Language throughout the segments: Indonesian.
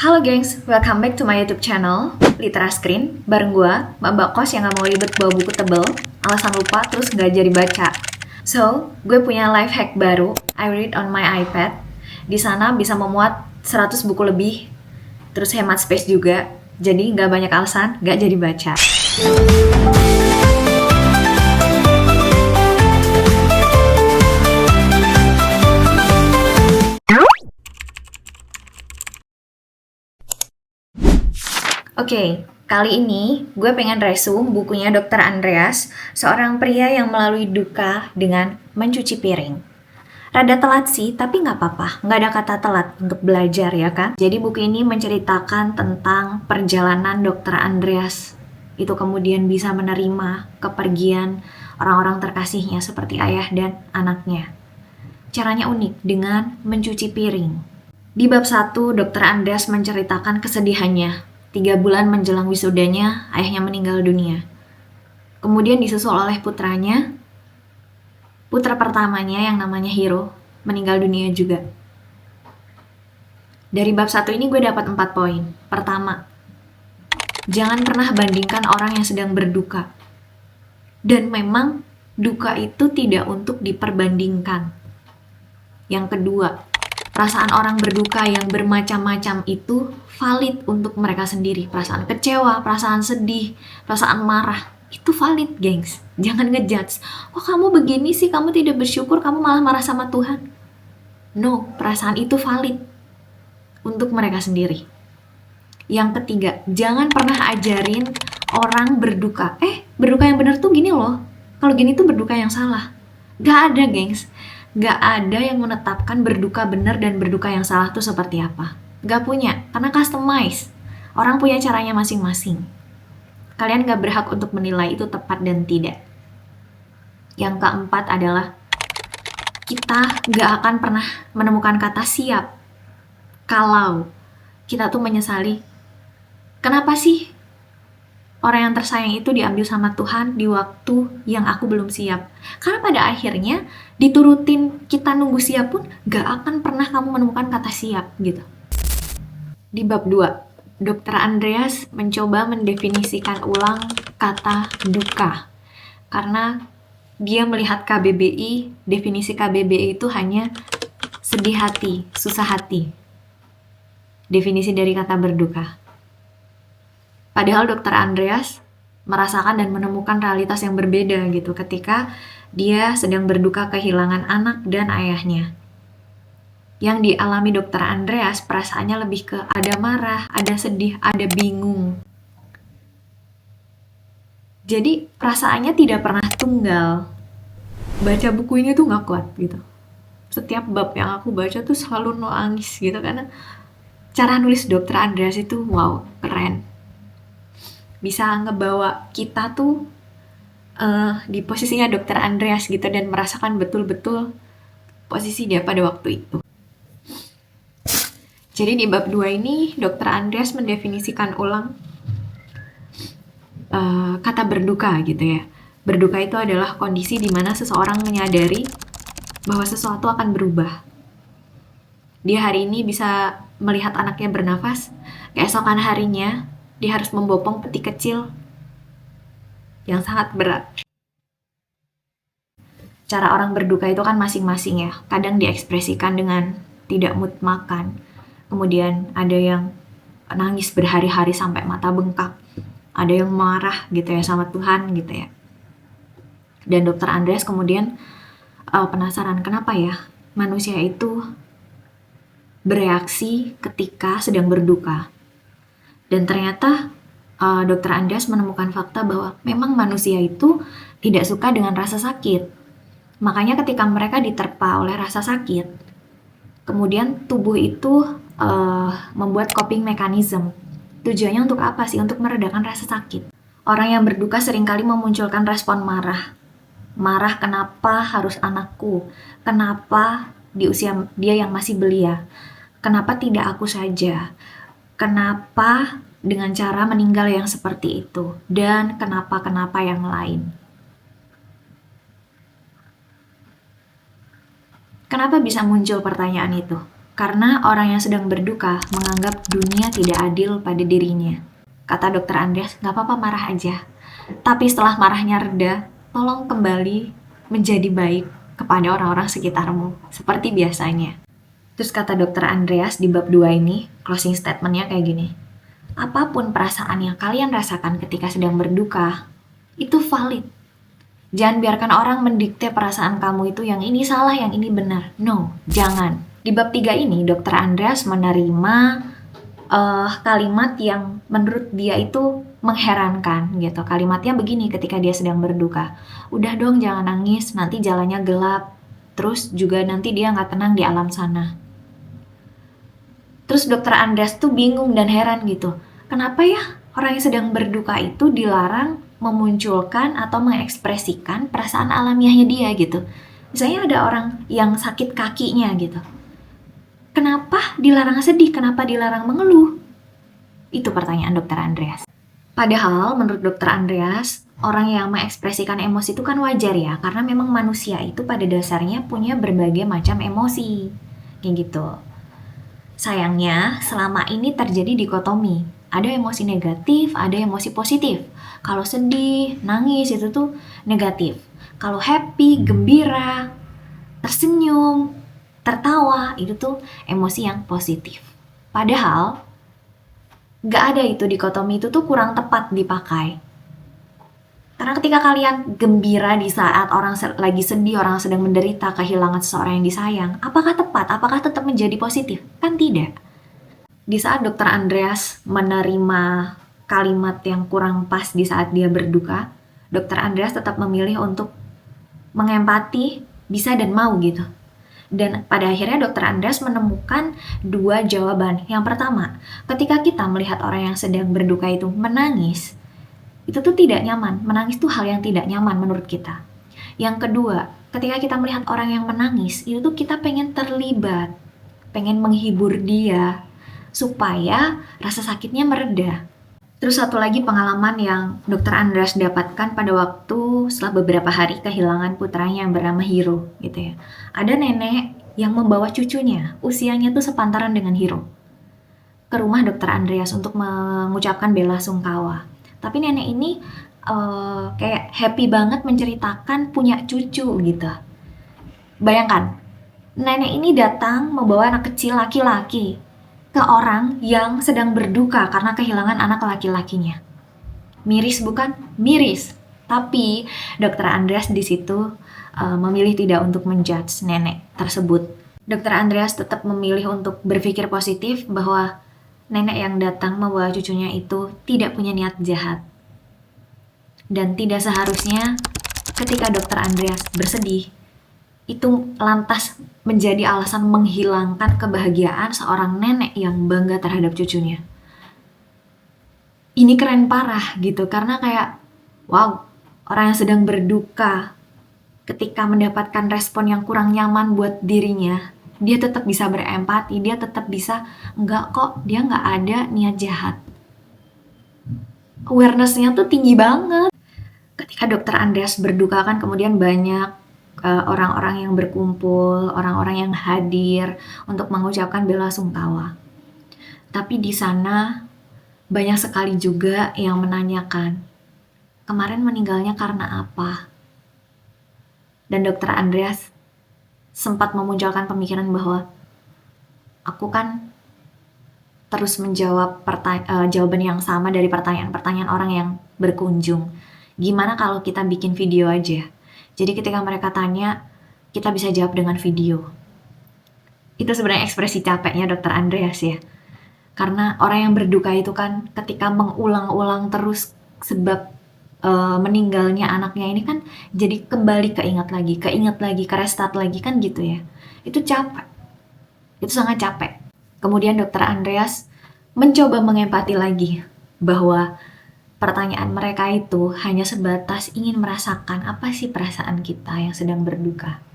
Halo gengs, welcome back to my YouTube channel, Litera Screen, bareng gue, mbak kos yang gak mau ribet bawa buku tebel, alasan lupa terus gak jadi baca. So, gue punya life hack baru, I read on my iPad. Di sana bisa memuat 100 buku lebih, terus hemat space juga, jadi gak banyak alasan gak jadi baca. Oke, kali ini gue pengen resume bukunya Dr. Andreas, seorang pria yang melalui duka dengan mencuci piring. Rada telat sih, tapi nggak apa-apa, nggak ada kata telat untuk belajar ya kan? Jadi buku ini menceritakan tentang perjalanan Dr. Andreas. Itu kemudian bisa menerima kepergian orang-orang terkasihnya seperti ayah dan anaknya. Caranya unik dengan mencuci piring. Di bab 1, Dr. Andreas menceritakan kesedihannya. 3 bulan menjelang wisudanya, ayahnya meninggal dunia. Kemudian disusul oleh putranya, putra pertamanya yang namanya Hiro, meninggal dunia juga. Dari bab 1 ini gue dapat 4 poin. Pertama, jangan pernah bandingkan orang yang sedang berduka. Dan memang duka itu tidak untuk diperbandingkan. Yang kedua, perasaan orang berduka yang bermacam-macam itu valid untuk mereka sendiri. Perasaan kecewa, perasaan sedih, perasaan marah, itu valid, gengs. Jangan ngejudge. Kok kamu begini sih, kamu tidak bersyukur, kamu malah marah sama Tuhan. No, perasaan itu valid untuk mereka sendiri. Yang ketiga, jangan pernah ajarin orang berduka. Berduka yang benar tuh gini loh. Kalau gini tuh berduka yang salah. Gak ada, gengs. Gak ada yang menetapkan berduka benar dan berduka yang salah tuh seperti apa. Gak punya, karena customize. Orang punya caranya masing-masing. Kalian gak berhak untuk menilai itu tepat dan tidak. Yang keempat adalah, kita gak akan pernah menemukan kata siap kalau kita tuh menyesali, kenapa sih orang yang tersayang itu diambil sama Tuhan di waktu yang aku belum siap. Karena pada akhirnya, diturutin kita nunggu siap pun gak akan pernah kamu menemukan kata siap gitu. Di bab 2, Dr. Andreas mencoba mendefinisikan ulang kata duka. Karena dia melihat KBBI, definisi KBBI itu hanya sedih hati, susah hati. Definisi dari kata berduka. Padahal Dr. Andreas merasakan dan menemukan realitas yang berbeda gitu ketika dia sedang berduka kehilangan anak dan ayahnya. Yang dialami Dr. Andreas perasaannya lebih ke ada marah, ada sedih, ada bingung. Jadi perasaannya tidak pernah tunggal. Baca buku ini tuh gak kuat gitu. Setiap bab yang aku baca tuh selalu nangis gitu karena cara nulis Dr. Andreas itu wow, keren. Bisa ngebawa kita tuh di posisinya Dr. Andreas gitu dan merasakan betul-betul posisi dia pada waktu itu. Jadi di bab 2 ini Dr. Andreas mendefinisikan ulang kata berduka gitu ya. Berduka itu adalah kondisi di mana seseorang menyadari bahwa sesuatu akan berubah. Dia hari ini bisa melihat anaknya bernafas, keesokan harinya dia harus membopong peti kecil yang sangat berat. Cara orang berduka itu kan masing-masing ya. Kadang diekspresikan dengan tidak mood makan. Kemudian ada yang nangis berhari-hari sampai mata bengkak. Ada yang marah gitu ya sama Tuhan gitu ya. Dan Dr. Andreas kemudian penasaran kenapa ya manusia itu bereaksi ketika sedang berduka. Dan ternyata Dr. Andreas menemukan fakta bahwa memang manusia itu tidak suka dengan rasa sakit. Makanya ketika mereka diterpa oleh rasa sakit, kemudian tubuh itu membuat coping mechanism. Tujuannya untuk apa sih? Untuk meredakan rasa sakit. Orang yang berduka seringkali memunculkan respon marah. Marah kenapa harus anakku? Kenapa di usia dia yang masih belia? Kenapa tidak aku saja? Kenapa dengan cara meninggal yang seperti itu? Dan kenapa-kenapa yang lain? Kenapa bisa muncul pertanyaan itu? Karena orang yang sedang berduka menganggap dunia tidak adil pada dirinya. Kata Dokter Andreas, nggak apa-apa marah aja. Tapi setelah marahnya reda, tolong kembali menjadi baik kepada orang-orang sekitarmu, seperti biasanya. Terus kata Dokter Andreas di bab 2 ini, closing statementnya kayak gini. Apapun perasaan yang kalian rasakan ketika sedang berduka, itu valid. Jangan biarkan orang mendikte perasaan kamu itu yang ini salah, yang ini benar. No, jangan. Di bab 3 ini, Dokter Andreas menerima kalimat yang menurut dia itu mengherankan gitu. Kalimatnya begini ketika dia sedang berduka. Udah dong jangan nangis, nanti jalannya gelap. Terus juga nanti dia nggak tenang di alam sana. Terus Dokter Andreas tuh bingung dan heran gitu. Kenapa ya orang yang sedang berduka itu dilarang memunculkan atau mengekspresikan perasaan alamiahnya dia gitu. Misalnya ada orang yang sakit kakinya gitu. Kenapa dilarang sedih? Kenapa dilarang mengeluh? Itu pertanyaan Dokter Andreas. Padahal menurut Dokter Andreas, orang yang mengekspresikan emosi itu kan wajar ya, karena memang manusia itu pada dasarnya punya berbagai macam emosi. Kayak gitu. Sayangnya, selama ini terjadi dikotomi. Ada emosi negatif, ada emosi positif. Kalau sedih, nangis itu tuh negatif. Kalau happy, gembira, tersenyum, tertawa, itu tuh emosi yang positif. Padahal, gak ada itu dikotomi, itu tuh kurang tepat dipakai. Karena ketika kalian gembira di saat orang lagi sedih, orang sedang menderita, kehilangan seseorang yang disayang, apakah tepat? Apakah tetap menjadi positif? Kan tidak. Di saat Dokter Andreas menerima kalimat yang kurang pas di saat dia berduka, Dokter Andreas tetap memilih untuk mengempati, bisa dan mau gitu. Dan pada akhirnya Dokter Andreas menemukan dua jawaban. Yang pertama, ketika kita melihat orang yang sedang berduka itu menangis, itu tuh tidak nyaman. Menangis tuh hal yang tidak nyaman menurut kita. Yang kedua, ketika kita melihat orang yang menangis, itu tuh kita pengen terlibat, pengen menghibur dia, supaya rasa sakitnya mereda. Terus satu lagi pengalaman yang Dokter Andreas dapatkan pada waktu setelah beberapa hari kehilangan putranya yang bernama Hiro gitu ya. Ada nenek yang membawa cucunya, usianya tuh sepantaran dengan Hiro, ke rumah Dokter Andreas untuk mengucapkan bela sungkawa. Tapi nenek ini kayak happy banget menceritakan punya cucu gitu. Bayangkan, nenek ini datang membawa anak kecil laki-laki ke orang yang sedang berduka karena kehilangan anak laki-lakinya. Miris bukan? Miris. Tapi Dokter Andreas di situ memilih tidak untuk menjudge nenek tersebut. Dokter Andreas tetap memilih untuk berpikir positif bahwa nenek yang datang membawa cucunya itu tidak punya niat jahat. Dan tidak seharusnya ketika Dokter Andreas bersedih, itu lantas menjadi alasan menghilangkan kebahagiaan seorang nenek yang bangga terhadap cucunya. Ini keren parah gitu, karena kayak, wow, orang yang sedang berduka ketika mendapatkan respon yang kurang nyaman buat dirinya, dia tetap bisa berempati, dia tetap bisa, enggak kok, dia nggak ada niat jahat. Awareness-nya tuh tinggi banget. Ketika Dokter Andreas berduka kan kemudian banyak orang-orang yang berkumpul, orang-orang yang hadir untuk mengucapkan bela sungkawa. Tapi di sana banyak sekali juga yang menanyakan, kemarin meninggalnya karena apa? Dan Dokter Andreas sempat memunculkan pemikiran bahwa aku kan terus menjawab jawaban yang sama dari pertanyaan-pertanyaan orang yang berkunjung. Gimana kalau kita bikin video aja? Jadi ketika mereka tanya, kita bisa jawab dengan video. Itu sebenarnya ekspresi capeknya Dokter Andreas ya. Karena orang yang berduka itu kan ketika mengulang-ulang terus sebab meninggalnya anaknya ini kan jadi kembali keingat lagi, kerestart lagi kan gitu ya. Itu capek. Itu sangat capek. Kemudian Dokter Andreas mencoba mengempati lagi bahwa pertanyaan mereka itu hanya sebatas ingin merasakan apa sih perasaan kita yang sedang berduka.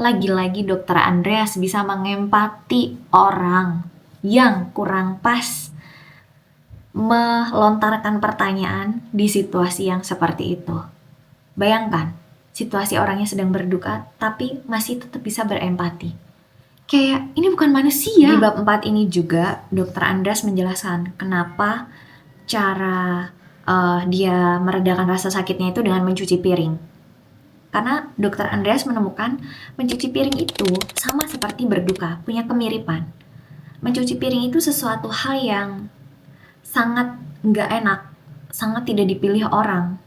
Lagi-lagi Dokter Andreas bisa mengempati orang yang kurang pas melontarkan pertanyaan di situasi yang seperti itu. Bayangkan, situasi orangnya sedang berduka tapi masih tetap bisa berempati. Kayak ini bukan manusia. Di bab 4 ini juga Dr. Andreas menjelaskan kenapa cara dia meredakan rasa sakitnya itu dengan mencuci piring. Karena Dr. Andreas menemukan mencuci piring itu sama seperti berduka, punya kemiripan. Mencuci piring itu sesuatu hal yang sangat nggak enak, sangat tidak dipilih orang.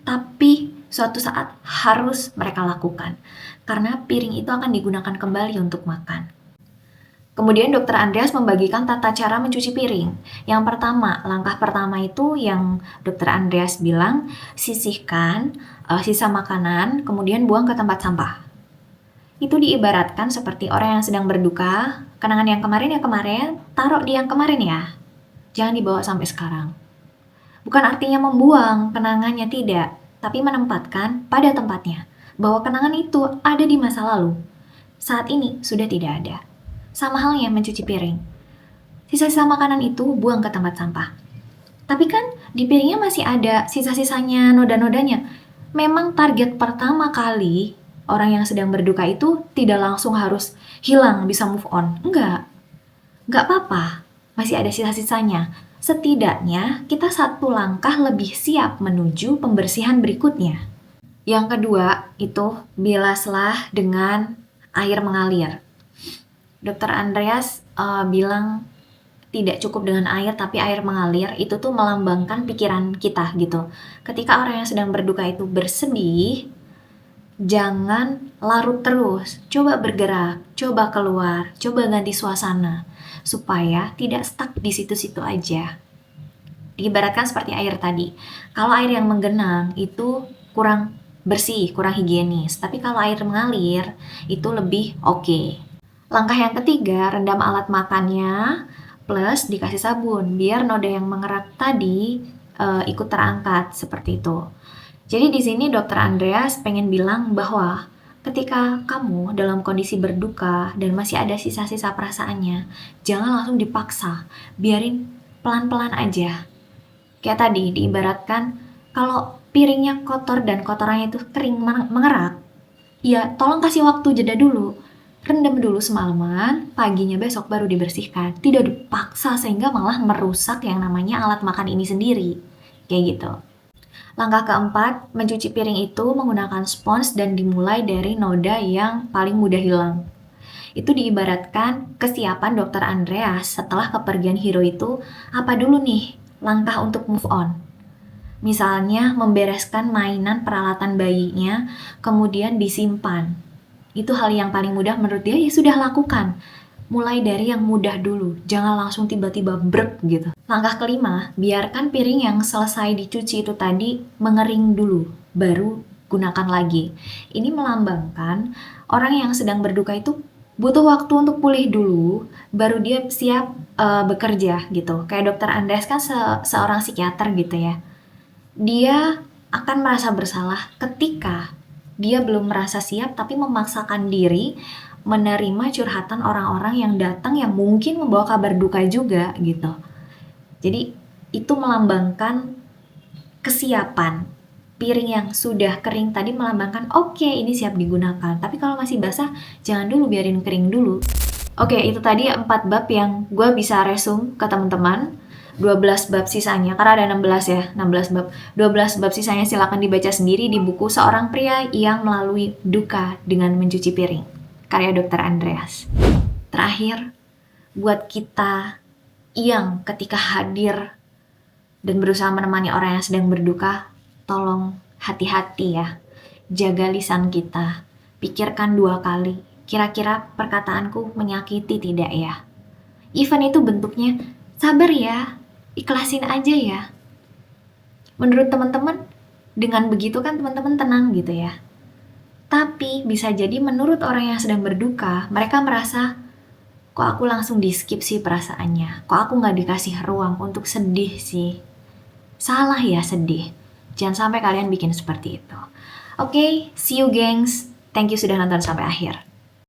Tapi suatu saat harus mereka lakukan. Karena piring itu akan digunakan kembali untuk makan. Kemudian Dr. Andreas membagikan tata cara mencuci piring. Yang pertama, langkah pertama itu yang Dr. Andreas bilang, sisihkan sisa makanan, kemudian buang ke tempat sampah. Itu diibaratkan seperti orang yang sedang berduka, kenangan yang kemarin, taruh di yang kemarin ya. Jangan dibawa sampai sekarang. Bukan artinya membuang kenangannya, tidak, tapi menempatkan pada tempatnya. Bahwa kenangan itu ada di masa lalu. Saat ini sudah tidak ada. Sama halnya mencuci piring. Sisa-sisa makanan itu buang ke tempat sampah. Tapi kan di piringnya masih ada sisa-sisanya, noda-nodanya. Memang target pertama kali orang yang sedang berduka itu tidak langsung harus hilang, bisa move on. Enggak apa-apa, masih ada sisa-sisanya. Setidaknya kita satu langkah lebih siap menuju pembersihan berikutnya. Yang kedua itu bilaslah dengan air mengalir. Dr. Andreas bilang tidak cukup dengan air, tapi air mengalir itu tuh melambangkan pikiran kita gitu. Ketika orang yang sedang berduka itu bersedih, jangan larut terus, coba bergerak, coba keluar, coba ganti suasana, supaya tidak stuck di situ-situ aja. Diibaratkan seperti air tadi, kalau air yang menggenang itu kurang bersih, kurang higienis, tapi kalau air mengalir itu lebih oke. Langkah yang ketiga, rendam alat makannya plus dikasih sabun biar noda yang mengerak tadi ikut terangkat seperti itu. Jadi di sini Dr. Andreas pengen bilang bahwa ketika kamu dalam kondisi berduka dan masih ada sisa-sisa perasaannya, jangan langsung dipaksa, biarin pelan-pelan aja. Kayak tadi diibaratkan kalau piringnya kotor dan kotorannya itu kering mengerak, ya tolong kasih waktu jeda dulu. Rendam dulu semalaman, paginya besok baru dibersihkan. Tidak dipaksa sehingga malah merusak yang namanya alat makan ini sendiri. Kayak gitu. Langkah keempat, mencuci piring itu menggunakan spons dan dimulai dari noda yang paling mudah hilang. Itu diibaratkan kesiapan Dr. Andreas setelah kepergian hero itu apa dulu nih langkah untuk move on. Misalnya membereskan mainan peralatan bayinya, kemudian disimpan. Itu hal yang paling mudah menurut dia, ya sudah lakukan. Mulai dari yang mudah dulu, jangan langsung tiba-tiba brek gitu. Langkah kelima, biarkan piring yang selesai dicuci itu tadi mengering dulu, baru gunakan lagi. Ini melambangkan orang yang sedang berduka itu butuh waktu untuk pulih dulu, baru dia siap bekerja gitu. Kayak Dr. Andreas kan seorang psikiater gitu ya. Dia akan merasa bersalah ketika dia belum merasa siap tapi memaksakan diri menerima curhatan orang-orang yang datang yang mungkin membawa kabar duka juga gitu. Jadi itu melambangkan kesiapan. Piring yang sudah kering tadi melambangkan oke, ini siap digunakan. Tapi kalau masih basah jangan dulu, biarin kering dulu. Oke, itu tadi 4 bab yang gue bisa resume ke teman-teman. 12 bab sisanya, karena ada 16 ya, 16 bab. 12 bab sisanya silakan dibaca sendiri di buku Seorang Pria yang Melalui Duka dengan Mencuci Piring, karya Dr. Andreas. Terakhir, buat kita yang ketika hadir dan berusaha menemani orang yang sedang berduka, tolong hati-hati ya. Jaga lisan kita, pikirkan 2 kali, kira-kira perkataanku menyakiti tidak ya? Even itu bentuknya, sabar ya, ikhlasin aja ya. Menurut teman-teman, dengan begitu kan teman-teman tenang gitu ya. Tapi bisa jadi menurut orang yang sedang berduka, mereka merasa, kok aku langsung di skip sih perasaannya, kok aku gak dikasih ruang untuk sedih sih. Salah ya sedih, jangan sampai kalian bikin seperti itu. Oke, see you gengs, thank you sudah nonton sampai akhir.